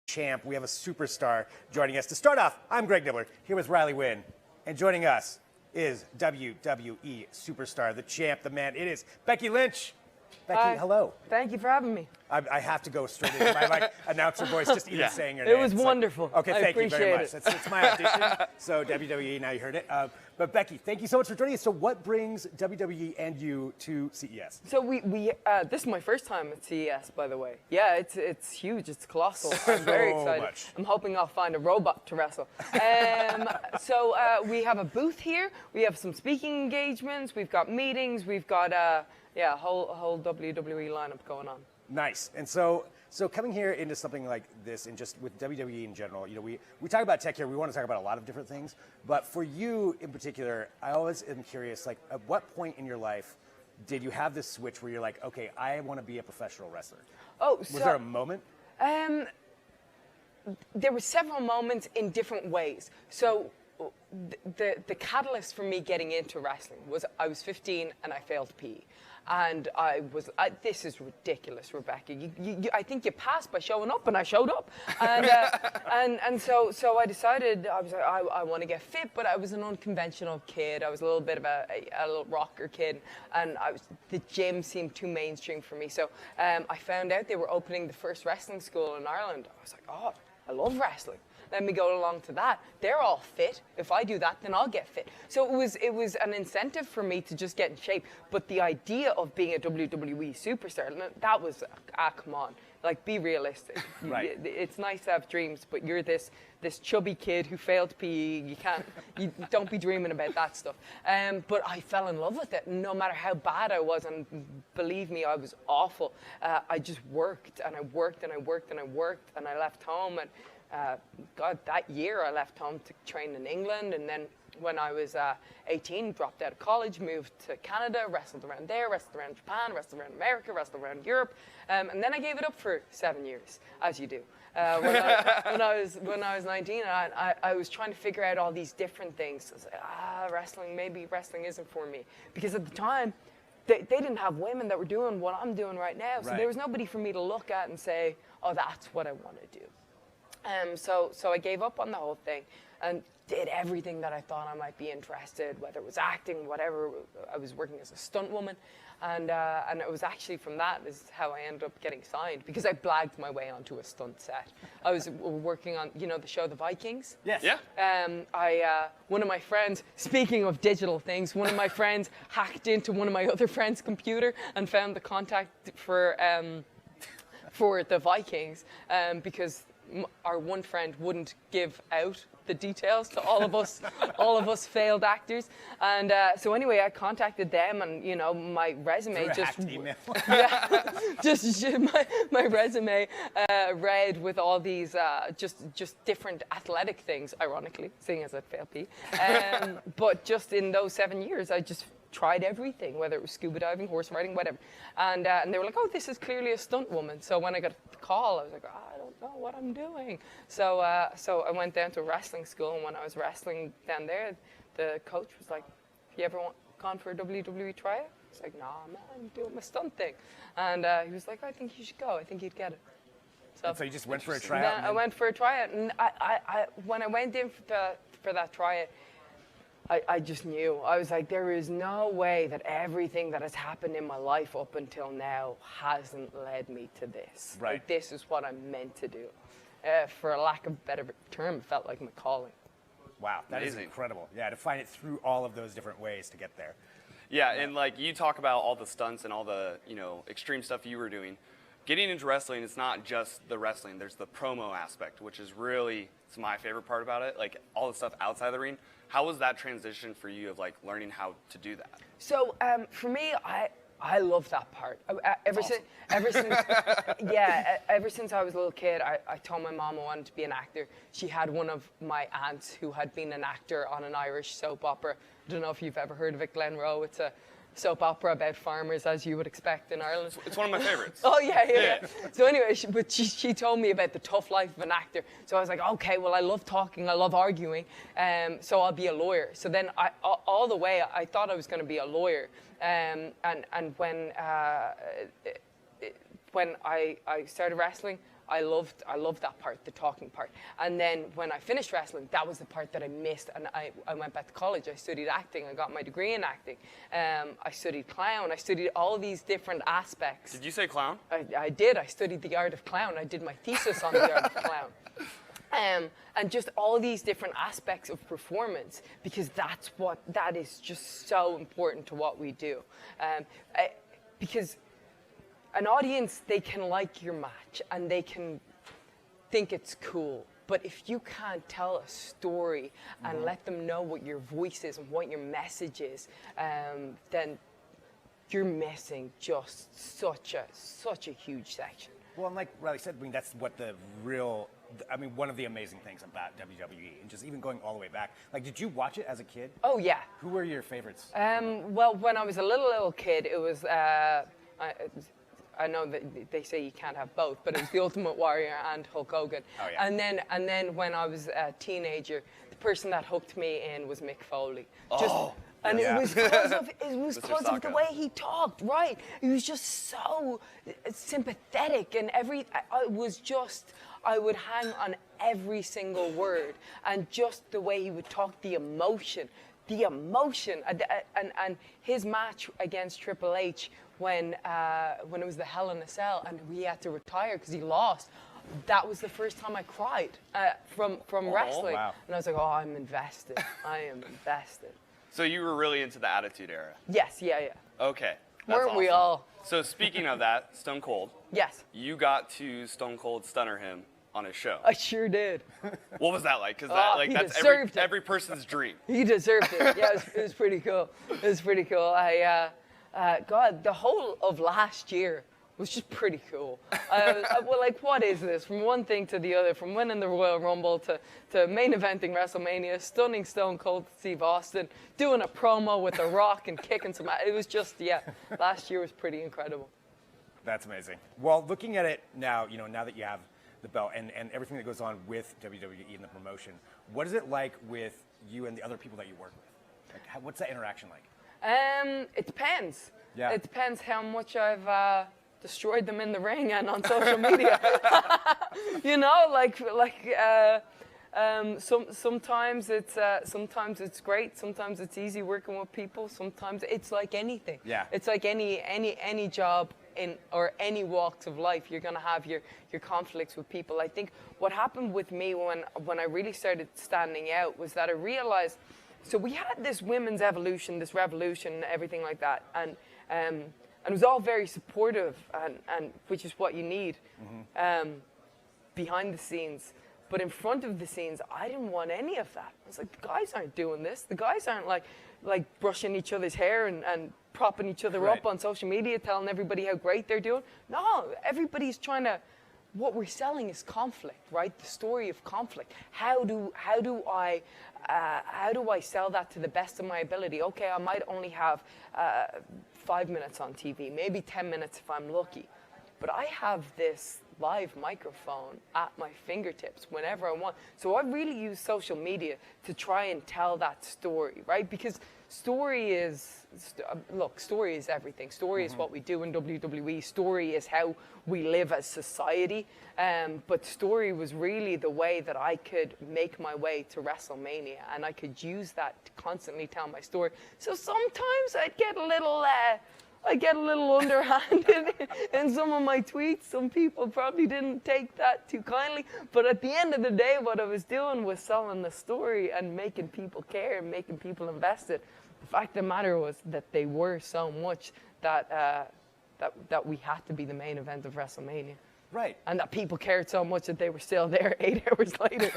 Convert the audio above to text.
champ. We have a superstar joining us. To start off, I'm Greg Nibbler, here with Riley Wynn. And joining us is WWE superstar, the champ, the man. It is Becky Lynch. Becky, hello. Thank you for having me. I have to go straight into my announcer voice, just even saying your name. It was wonderful. Okay, thank you very much. It's my audition. So WWE, now you heard it. But Becky, thank you so much for joining us. So what brings WWE and you to CES? So this is my first time at CES, by the way. Yeah, it's huge. It's colossal. I'm very excited. Much. I'm hoping I'll find a robot to wrestle. So we have a booth here. We have some speaking engagements. We've got meetings. We've got a whole WWE lineup going on. Nice. And so coming here into something like this, and just with WWE in general, you know, we talk about tech here. We want to talk about a lot of different things, but for you in particular, I always am curious. Like, at what point in your life did you have this switch where you're like, okay, I want to be a professional wrestler? Oh, was there a moment? There were several moments in different ways. So the catalyst for me getting into wrestling was I was 15 and I failed PE. And this is ridiculous, Rebecca. I think you passed by showing up, and I showed up. And so I decided, I was like, I want to get fit, but I was an unconventional kid. I was a little bit of a little rocker kid, and the gym seemed too mainstream for me. So I found out they were opening the first wrestling school in Ireland. I was like, oh, I love wrestling. Let me go along to that. They're all fit. If I do that, then I'll get fit. So it was an incentive for me to just get in shape. But the idea of being a WWE superstar, that was, come on. Like, be realistic. Right. It's nice to have dreams, but you're this chubby kid who failed PE. You don't be dreaming about that stuff. But I fell in love with it, no matter how bad I was. And believe me, I was awful. I just worked, and I worked, and I worked, and I worked, and I left home. And God, that year I left home to train in England, and then when I was 18, dropped out of college, moved to Canada, wrestled around there, wrestled around Japan, wrestled around America, wrestled around Europe, and then I gave it up for 7 years, as you do. When I was 19, I was trying to figure out all these different things. I was like, maybe wrestling isn't for me, because at the time, they didn't have women that were doing what I'm doing right now, so there was nobody for me to look at and say, oh, that's what I want to do. So I gave up on the whole thing and did everything that I thought I might be interested, whether it was acting, whatever. I was working as a stunt woman, and it was actually from that is how I ended up getting signed, because I blagged my way onto a stunt set. I was working on, the show The Vikings. Yes. Yeah. One of my friends, speaking of digital things, one of my friends hacked into one of my other friends' computer and found the contact for The Vikings, because our one friend wouldn't give out the details to all of us failed actors, and so anyway, I contacted them, and my resume my resume read with all these just different athletic things, ironically, seeing as I failed P. But just in those 7 years, I just tried everything, whether it was scuba diving, horse riding, whatever, and they were like, oh, this is clearly a stunt woman. So when I got the call, I was like, I don't know what I'm doing. So I went down to wrestling school, and when I was wrestling down there, the coach was like, you ever gone for a WWE tryout? I was like, nah, man, I'm doing my stunt thing. And he was like, I think you should go. I think you'd get it. So you just went for a tryout? I went for a tryout, and when I went in for that tryout, I just knew. I was like, there is no way that everything that has happened in my life up until now hasn't led me to this. Right. Like, this is what I'm meant to do. For a lack of a better term, it felt like my calling. Wow, that is incredible. Yeah, to find it through all of those different ways to get there. Yeah, and like you talk about all the stunts and all the extreme stuff you were doing. Getting into wrestling, it's not just the wrestling. There's the promo aspect, which is really, it's my favorite part about it. Like all the stuff outside the ring. How was that transition for you of like learning how to do that? So for me, I love that part. Ever since I was a little kid, I told my mom I wanted to be an actor. She had one of my aunts who had been an actor on an Irish soap opera. I don't know if you've ever heard of it, Glen Rowe. It's a soap opera about farmers, as you would expect in Ireland. It's one of my favorites. Oh, yeah. So anyway, she told me about the tough life of an actor. So I was like, okay, well, I love talking, I love arguing, so I'll be a lawyer. So then all the way, I thought I was going to be a lawyer. And when I started wrestling, I loved that part, the talking part. And then when I finished wrestling, that was the part that I missed. And I went back to college. I studied acting. I got my degree in acting. I studied clown. I studied all these different aspects. Did you say clown? I did. I studied the art of clown. I did my thesis on the art of clown. And just all these different aspects of performance, because that is just so important to what we do. Because an audience, they can like your match and they can think it's cool. But if you can't tell a story and let them know what your voice is and what your message is, then you're missing just such a huge section. Well, and like Riley said, I mean, that's what one of the amazing things about WWE, and just even going all the way back. Like, did you watch it as a kid? Oh, yeah. Who were your favorites? Well, when I was a little kid, it was, I know that they say you can't have both, but it was the Ultimate Warrior and Hulk Hogan. Oh, yeah. And then when I was a teenager, the person that hooked me in was Mick Foley. And yeah. it was because of the Saka. way he talked, right? He was just so sympathetic, and I would hang on every single word, and just the way he would talk, the emotion, and his match against Triple H when it was the Hell in a Cell, and we had to retire because he lost. That was the first time I cried from wrestling, wow. and I was like, oh, I'm invested. I am invested. So you were really into the Attitude Era. Yes, yeah. Okay. That's Weren't we awesome. all? So speaking of that, Stone Cold, Yes, you got to Stone Cold stunner him on his show. I sure did. What was that like? Because He that's deserved it. every person's dream. He deserved it. Yeah, it was pretty cool. It was pretty cool. God, the whole of last year was just pretty cool. Well, like, what is this? From one thing to the other, from winning the Royal Rumble to main eventing WrestleMania, stunning Stone Cold Steve Austin, doing a promo with The Rock and kicking some ass. It was just, last year was pretty incredible. That's amazing. Well, looking at it now, now that you have the belt and everything that goes on with WWE and the promotion, what is it like with you and the other people that you work with? Like, what's that interaction like? It depends. Yeah. It depends how much I've destroyed them in the ring and on social media. Sometimes it's great. Sometimes it's easy working with people. Sometimes it's like anything. Yeah. It's like any job or any walks of life. You're gonna have your conflicts with people. I think what happened with me when I really started standing out was that I realized. So we had this women's evolution, this revolution, everything like that, and it was all very supportive, and which is what you need behind the scenes. But in front of the scenes, I didn't want any of that. I was like, the guys aren't doing this. The guys aren't like brushing each other's hair and propping each other Right. up on social media, telling everybody how great they're doing. No, everybody's trying to. What we're selling is conflict, right? The story of conflict. How do I sell that to the best of my ability? Okay, I might only have 5 minutes on TV, maybe 10 minutes if I'm lucky, but I have this live microphone at my fingertips whenever I want. So I really use social media to try and tell that story, right? Because story is everything. Story is what we do in WWE. Story is how we live as society. But story was really the way that I could make my way to WrestleMania, and I could use that to constantly tell my story. So sometimes I'd get a little underhanded in some of my tweets. Some people probably didn't take that too kindly. But at the end of the day, what I was doing was selling the story and making people care and making people invested. The fact of the matter was that they were so much that we had to be the main event of WrestleMania. Right. And that people cared so much that they were still there 8 hours later.